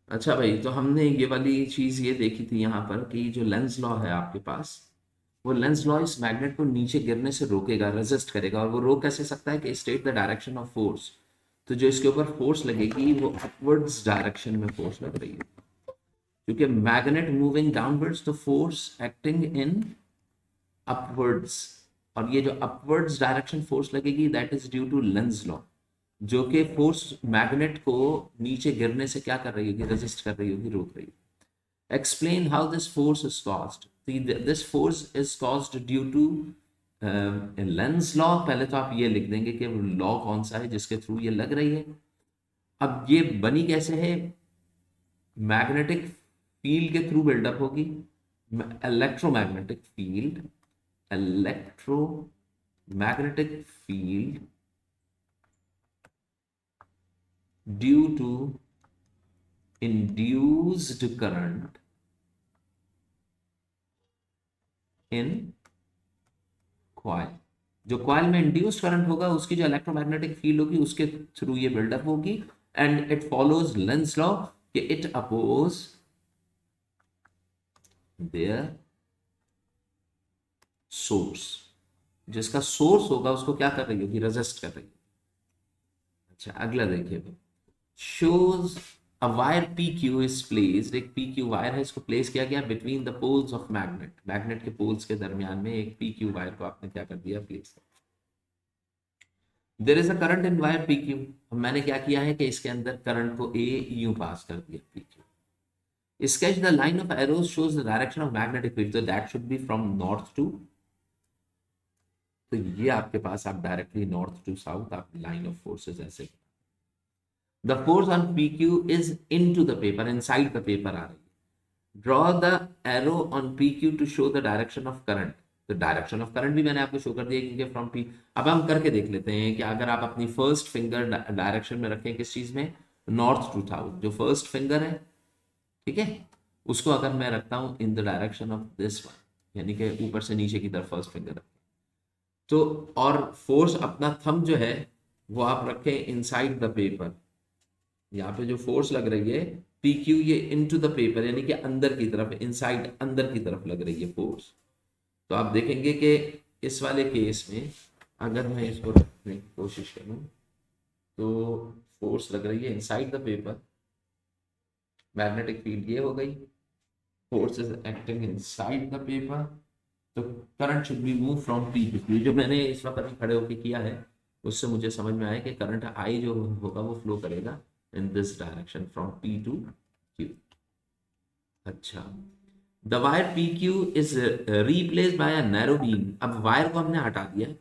अच्छा भाई, तो हमने ये वाली चीज ये देखी थी यहाँ पर कि जो लेंस लॉ है आपके पास, वो लेंस लॉ इस मैग्नेट को नीचे गिरने से रोकेगा, रेजिस्ट करेगा। और वो रोक कैसे सकता है कि state the direction of force. तो जो इसके ऊपर फोर्स लगेगी वो अपवर्ड्स डायरेक्शन में फोर्स लग रही है, क्योंकि मैग्नेट मूविंग डाउनवर्ड्स, तो फोर्स एक्टिंग इन अपवर्ड्स। और ये जो अपवर्ड्स डायरेक्शन फोर्स लगेगी that is due to Lenz law, जो कि फोर्स मैग्नेट को नीचे गिरने से क्या कर रही होगी, रेजिस्ट कर रही होगी, रोक रही होगी। Explain how this force is caused. This force is caused due to Lenz law. पहले तो आप ये लिख देंगे कि लॉ कौन सा है जिसके थ्रू ये लग रही है। अब ये बनी कैसे है, मैग्नेटिक फील्ड के थ्रू बिल्डअप होगी। Electromagnetic field, electromagnetic field due to induced current in coil. जो कॉइल में इंड्यूस्ड करंट होगा उसकी जो इलेक्ट्रोमैग्नेटिक फील्ड होगी उसके थ्रू ये बिल्डअप होगी। And it follows Lenz law कि इट अपोज देयर सोर्स। जिसका सोर्स होगा उसको क्या कर रही होगी, रेजिस्ट कर रही होगी। अच्छा, अगला देखिए। Shows a wire P Q is placed, एक पी क्यू वायर है, इसको प्लेस किया गया between the poles of magnet. Magnet के पोल्स के दरमियान में एक पी क्यू वायर को आपने क्या कर दिया, place. There is a current in wire P Q. मैंने क्या किया है कि इसके अंदर करंट को ए यू पास कर दिया, P Q. Sketch the line of arrows shows the direction of magnetic field, तो that should be from north to. तो ये आपके पास आप डायरेक्टली नॉर्थ टू साउथ आप लाइन ऑफ फोर्सेस ऐसे। The force on P Q is in to the paper, inside the paper आ रही है। Draw the arrow on P Q to show the direction of current. तो direction of current भी मैंने आपको show कर दिया क्योंकि फ्रॉम पी। अब हम करके देख लेते हैं कि अगर आप अपनी फर्स्ट फिंगर डायरेक्शन में रखें किस चीज में, नॉर्थ टू साउथ, जो फर्स्ट फिंगर है, ठीक है, उसको अगर मैं रखता हूं in the direction of this one, यानी कि ऊपर से नीचे की तरफ फर्स्ट फिंगर रखें, तो और फोर्स अपना थंब जो है वो आप रखें इनसाइड द पेपर। यहाँ पे जो फोर्स लग रही है पी क्यू, ये इनटू द पेपर यानी कि अंदर की तरफ, इनसाइड अंदर की तरफ लग रही है फोर्स। तो आप देखेंगे कि इस वाले केस में अगर मैं इसको रखने की कोशिश करूं तो फोर्स लग रही है inside the paper, magnetic field ये हो गई, force is acting inside the paper. तो current should be move from P to Q. जो मैंने इस वक्त अभी खड़े होकर किया है उससे मुझे समझ में आया कि करंट आई जो होगा वो फ्लो करेगा in this direction from P to Q. अच्छा, the wire P Q is replace by a narrow beam. अब वायर को हमने हटा दिया है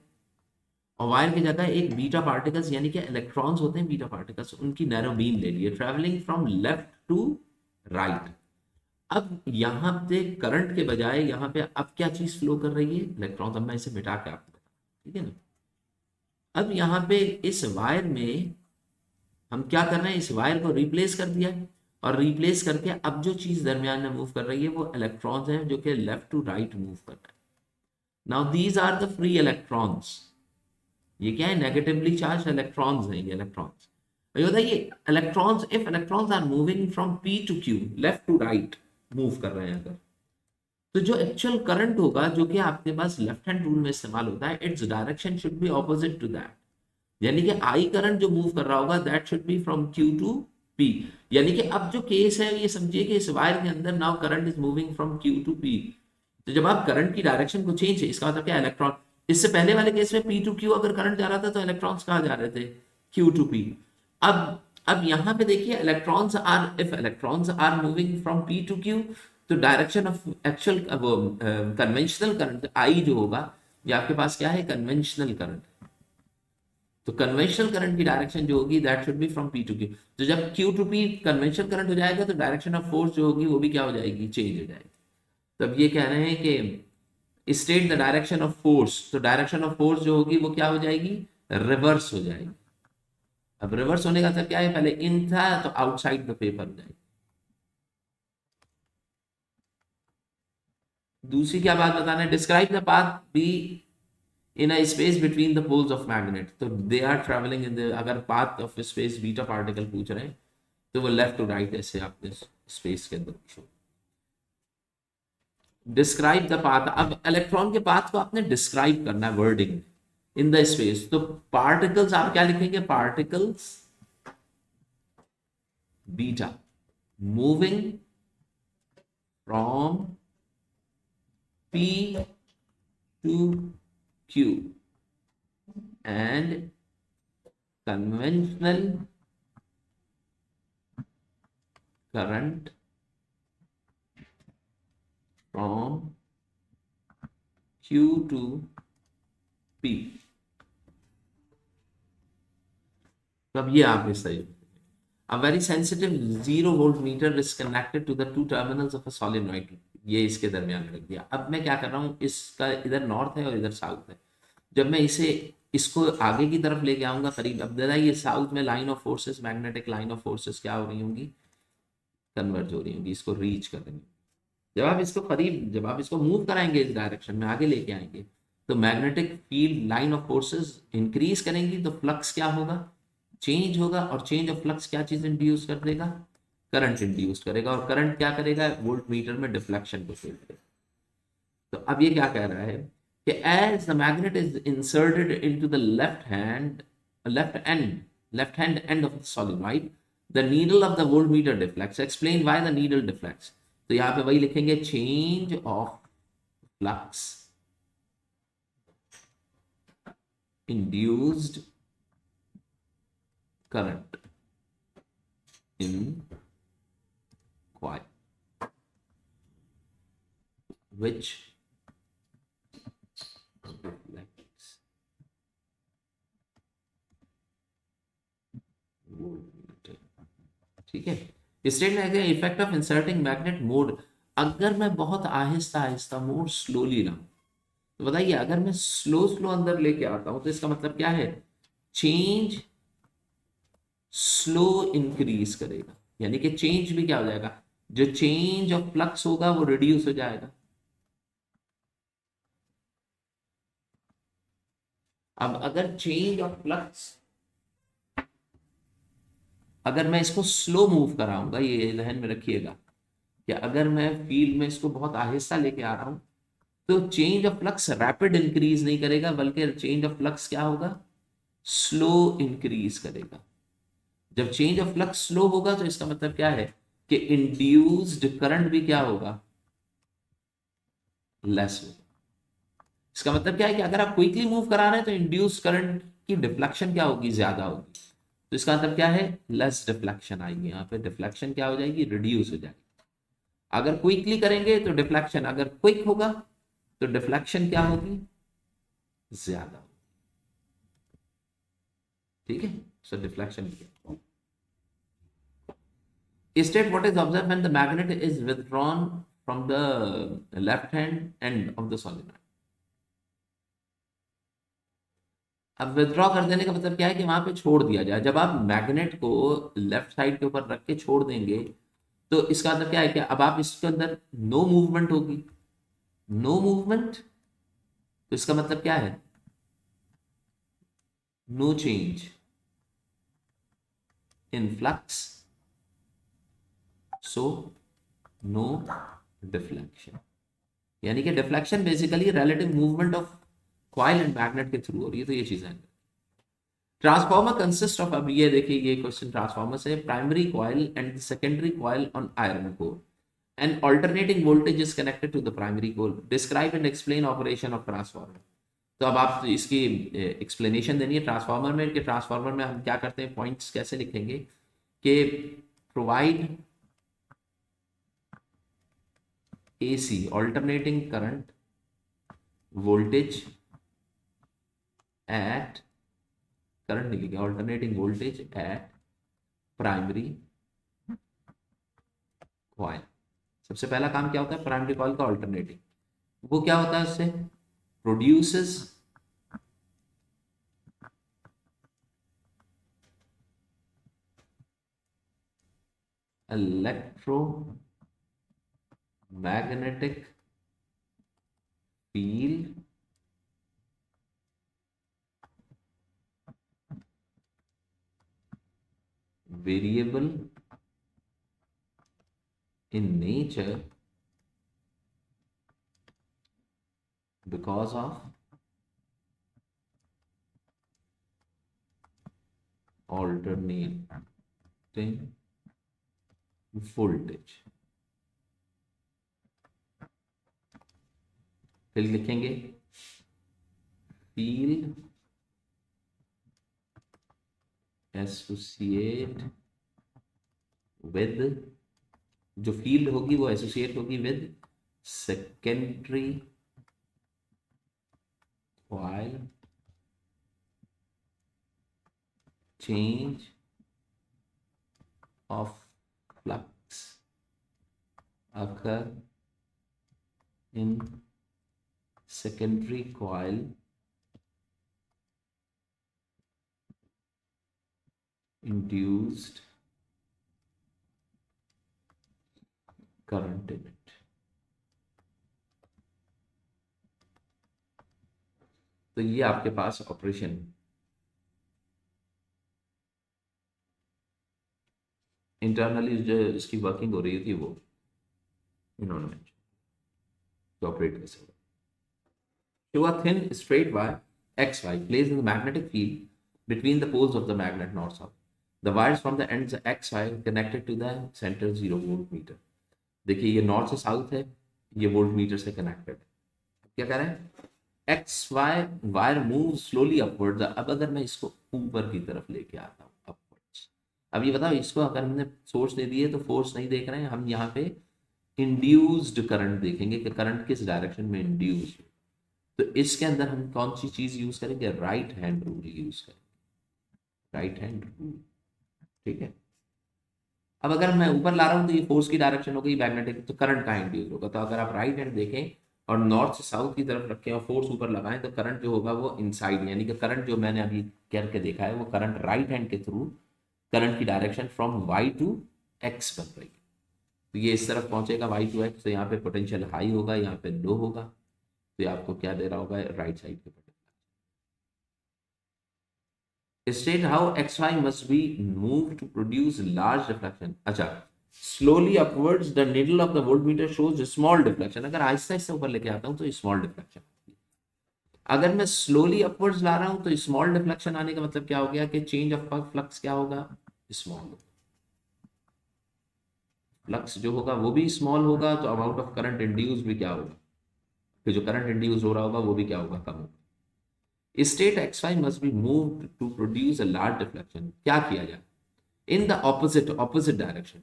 और वायर की जगह एक बीटा पार्टिकल्स यानी कि इलेक्ट्रॉन्स होते हैं, बीटा पार्टिकल्स, उनकी नैरो बीम ले लिए, travelling from left to right. अब यहाँ पे करंट के बजाय यहाँ पे अब क्या चीज फ्लो कर रही है, इलेक्ट्रॉन्स। अब मैं इसे मिटा के आपको बता, ठीक है ना। अब यहाँ पे इस वायर में हम क्या कर रहे हैं, इस वायर को रिप्लेस कर दिया है। और रिप्लेस करके अब जो चीज दरमियान में मूव कर रही है वो इलेक्ट्रॉन्स हैं जो कि लेफ्ट टू राइट मूव कर रहे हैं। Now these are the free electrons. ये क्या है, नेगेटिवली चार्ज इलेक्ट्रॉन्स हैं ये इलेक्ट्रॉन्स। ये बताइए, electrons, if electrons are moving from P to Q, left to right move कर रहे हैं अगर, तो जो एक्चुअल करंट होगा जो कि आपके पास लेफ्ट हैंड रूल में इस्तेमाल होता है, its direction should be opposite to that. यानी कि आई करंट जो मूव कर रहा होगा that should be from Q to P. यानी कि अब जो केस है ये समझिए कि इस वायर के अंदर now current is moving from Q to P. तो जब आप करंट की डायरेक्शन को चेंज है, इसका मतलब क्या, इलेक्ट्रॉन। इससे पहले वाले केस में पी टू क्यू अगर करंट जा रहा था तो इलेक्ट्रॉन्स कहाँ जा रहे थे, क्यू टू पी। अब अब यहाँ पे देखिए, electrons are, if electrons are moving from P to Q, तो direction of actual conventional current I जो होगा, ये आपके पास क्या है, कन्वेंशनल करंट। तो कन्वेंशनल करंट की डायरेक्शन जो होगी that should be from P to Q. तो जब Q to P conventional current हो जाएगा तो डायरेक्शन ऑफ फोर्स जो होगी वो भी क्या हो जाएगी, चेंज हो जाएगी। तब ये कह रहे हैं कि state the direction of force, तो डायरेक्शन ऑफ फोर्स जो होगी वो क्या हो जाएगी, रिवर्स हो जाएगी। अब रिवर्स होने का मतलब क्या है, पहले इन था तो आउटसाइड द पेपर हो जाएगी। दूसरी क्या बात बताना है, describe the path B in a space between the poles of magnet. तो they are travelling in the, अगर path of space beta particle पूछ रहे हैं तो वो लेफ्ट टू राइट ऐसे आपने स्पेस के अंदर शो। डिस्क्राइब द पाथ, अब इलेक्ट्रॉन के पाथ को आपने डिस्क्राइब करना है वर्डिंग इन द स्पेस। तो पार्टिकल्स आप क्या लिखेंगे, particles beta moving from p to q and conventional current from q to p। तो अब ये आपके सही। A very sensitive 0 volt meter is connected to the two terminals of a solenoid। ये इसके दरमियान रख दिया। अब मैं क्या कर रहा हूँ, इसका इधर नॉर्थ है और इधर साउथ है। जब मैं इसको आगे की तरफ लेके आऊंगा करीब, अब दादा ये साउथ में line of forces, magnetic line of forces क्या हो रही होंगी, कन्वर्ज हो रही होंगी, इसको रीच करेंगे। जब आप इसको मूव कराएंगे इस डायरेक्शन में, आगे लेके आएंगे, तो magnetic field line of forces increase करेंगी, तो फ्लक्स क्या होगा, चेंज होगा। और चेंज ऑफ फ्लक्स क्या चीज इंड्यूस कर देगा, करंट इंड्यूस करेगा। और करंट क्या करेगा, वोल्ट मीटर में डिफ्लेक्शन को फील करेगा। तो अब ये क्या कह रहा है कि as the magnet is inserted into the left hand end of the solenoid, the needle of the voltmeter deflects. Explain why the needle deflects. तो यहाँ पे वही लिखेंगे, change of flux induced current in coil which reflects voltmeter। ठीक है, statement है effect of inserting magnet mode. अगर मैं बहुत आहिस्ता आहिस्ता मोड स्लोली लाऊं, तो बताइए अगर मैं स्लो स्लो अंदर लेके आता हूं, तो इसका मतलब क्या है, चेंज स्लो इंक्रीज करेगा, यानी कि चेंज भी क्या हो जाएगा, जो चेंज ऑफ फ्लक्स होगा वो रिड्यूस हो जाएगा। अब अगर चेंज ऑफ फ्लक्स, अगर मैं इसको स्लो मूव कराऊंगा, ये ध्यान में रखिएगा कि अगर मैं फील्ड में इसको बहुत आहिस्ता लेके आ रहा हूं, तो change of flux rapid increase नहीं करेगा, बल्कि चेंज ऑफ फ्लक्स क्या होगा, स्लो इंक्रीज करेगा। जब चेंज ऑफ फ्लक्स स्लो होगा, तो इसका मतलब क्या है कि इंड्यूस्ड करंट भी क्या होगा, लेस होगा। इसका मतलब क्या है कि अगर आप क्विकली मूव करा रहे हैं, तो इंड्यूस करंट की डिफ्लेक्शन क्या होगी, ज्यादा होगी। तो इसका मतलब क्या है, लेस डिफ्लेक्शन आएगी। यहाँ पे डिफ्लेक्शन क्या हो जाएगी, रिड्यूस हो जाएगी। अगर क्विकली करेंगे तो डिफ्लेक्शन, अगर क्विक होगा तो डिफ्लेक्शन क्या होगी, ज्यादा होगी। ठीक है, सो डिफ्लेक्शन क्या, state what is observed when the magnet is withdrawn from the left hand end of the solenoid। अब विथड्रॉ कर देने का मतलब क्या है कि वहां पे छोड़ दिया जाए। जब आप मैग्नेट को लेफ्ट साइड के ऊपर रख के छोड़ देंगे, तो इसका मतलब क्या है कि अब आप इसके अंदर नो मूवमेंट होगी, नो मूवमेंट, तो इसका मतलब क्या है, no change in flux, so no deflection. यानी कि deflection basically relative movement of coil and magnet के थ्रू हो रही है। तो ये चीजें हैं। ट्रांसफॉर्मर कंसिस्ट ऑफ, अब ये देखिए ये क्वेश्चन ट्रांसफॉर्मर से, primary coil and secondary coil on iron core and alternating voltage is connected to the primary core. Describe and explain operation of transformer. तो अब आप इसकी एक्सप्लेनेशन देनी है ट्रांसफॉर्मर में, कि ट्रांसफॉर्मर में हम क्या करते हैं, पॉइंट्स कैसे लिखेंगे कि provide AC alternating current voltage at, current नहीं लिखेंगे, alternating voltage at primary coil। सबसे पहला काम क्या होता है प्राइमरी कॉइल का, ऑल्टरनेटिंग। वो क्या होता है, उससे produces electromagnetic field variable in nature because of alternating voltage. फिर लिखेंगे field associate with, जो फील्ड होगी वो एसोसिएट होगी with secondary coil change of flux occur in secondary coil induced current in it. तो ये आपके पास ऑपरेशन इंटरनली जो इसकी वर्किंग हो रही थी वो इन्होंने ऑपरेट कैसे हो. Show a thin straight wire XY placed in the magnetic field between the poles of the magnet north south. The wires from the ends XY connected to the center 0 voltmeter. देखिए ये north से south है, ये volt meter से connected है. क्या कह रहे हैं? X Y wire move slowly upward. अब अगर मैं इसको ऊपर की तरफ लेके आता हूँ अपवर्ड्स, अब ये बताओ इसको अगर हमने सोर्स दे दिए तो फोर्स नहीं देख रहे हैं हम, यहाँ पे इंड्यूस्ड करंट देखेंगे कि करंट किस डायरेक्शन में इंड्यूस. तो इसके अंदर हम कौन सी चीज यूज करेंगे? राइट हैंड रूल यूज करेंगे, राइट हैंड रूल. ठीक है. अब अगर मैं ऊपर ला रहा हूं तो ये फोर्स की डायरेक्शन हो गई मैग्नेटिक, तो करंट कहाँ इंड्यूस होगा? तो अगर आप राइट हैंड देखें और नॉर्थ से साउथ की तरफ रखें और फोर्स ऊपर लगाएं तो करंट जो होगा वो इनसाइड, यानी कि करंट जो मैंने अभी करके देखा है वो करंट राइट हैंड के थ्रू करंट की direction from Y to X बन रही है. तो ये इस तरफ पहुंचेगा वाई टू एक्स, तो यहाँ पे पोटेंशियल हाई होगा, यहाँ पे लो होगा. तो ये आपको क्या दे रहा होगा? राइट साइड के potential. State how xy must be moved to produce large deflection. अच्छा, slowly upwards the needle of the voltmeter shows a small deflection. अगर आहिस्ता आहिस्ता ऊपर लेके आता हूँ तो स्मॉल डिफ्लेक्शन. अगर मैं स्लोली अपवर्ड्स ला रहा हूँ तो स्मॉल डिफ्लेक्शन आने का मतलब क्या हो गया कि चेंज ऑफ फ्लक्स क्या होगा? स्मॉल. फ्लक्स जो होगा वो भी स्मॉल होगा, तो अमाउंट ऑफ करंट इंड्यूस भी क्या होगा? फिर जो करंट इंड्यूस हो रहा होगा वो भी क्या होगा? कम होगा. State xy must be moved to produce a large deflection. क्या किया जाए? In the opposite direction.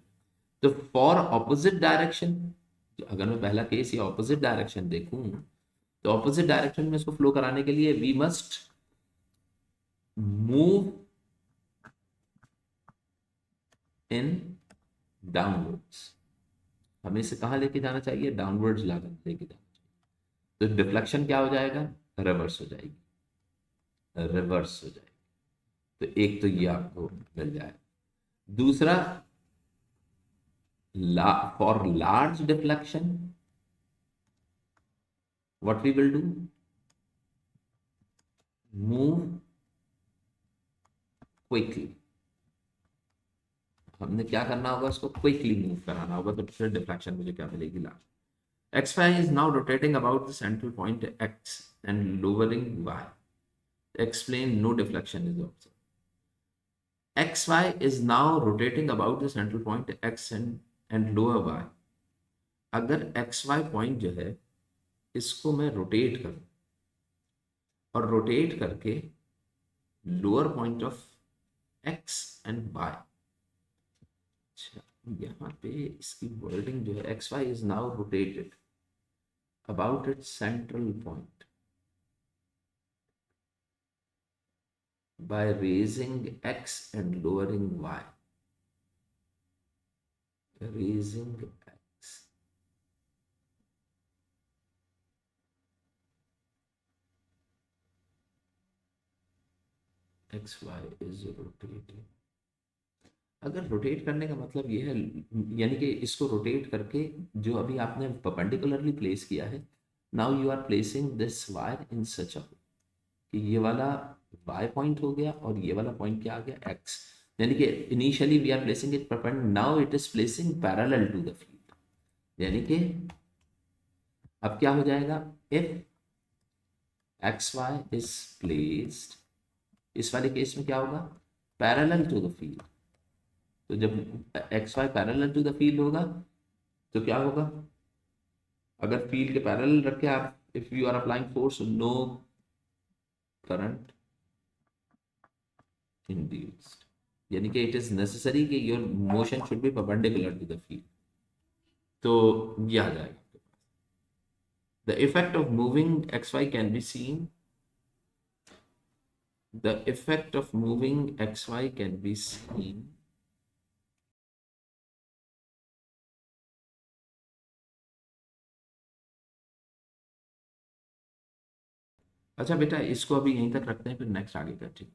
तो for opposite direction, अगर मैं पहला केस या opposite direction देखूं तो opposite direction में इसको फ्लो कराने के लिए we must move in downwards. हमें इसे कहाँ लेके जाना चाहिए? डाउनवर्ड्स लेके जाना चाहिए. तो डिफ्लेक्शन क्या हो जाएगा? रिवर्स हो जाएगी, रिवर्स हो जाएगी. तो एक तो ये आपको मिल जाए. दूसरा, for large deflection what we will do? Move quickly. हमने क्या करना होगा? उसको क्विकली मूव कराना होगा. तो फिर डिफ्लेक्शन मुझे क्या मिलेगी? Large. xy is now rotating about the central point x and lowering y. Explain no deflection is observed. xy is now rotating about the central point x and lower y. अगर xy point जो है इसको मैं rotate करूं और rotate करके lower point of x and y. अच्छा, यहाँ पे इसकी वर्डिंग जो है xy is now rotated about its central point by raising x and lowering y. Raising x. xy is rotating. अगर रोटेट करने का मतलब ये है, यानी कि इसको रोटेट करके जो अभी आपने परपेंडिकुलरली प्लेस किया है, now you are placing this wire in such a कि ये वाला y पॉइंट हो गया और ये वाला पॉइंट क्या आ गया? x. यानी कि initially we are placing it perpendicular, now it is placing parallel to the field. यानी कि अब क्या हो जाएगा, if X Y is placed, इस वाले केस में क्या होगा, पैरेलल टू द फील्ड। तो जब X Y parallel to the field होगा तो क्या होगा, अगर फील्ड के पैरेलल रख के आप, if you are applying force, no current induced, यानी कि इट इज नेसेसरी कि your motion should be perpendicular to the field. तो ये आ जाएगा। The effect of moving xy can be seen. The effect of moving xy can be seen. अच्छा बेटा, इसको अभी यहीं तक रखते हैं, फिर नेक्स्ट आगे करते हैं।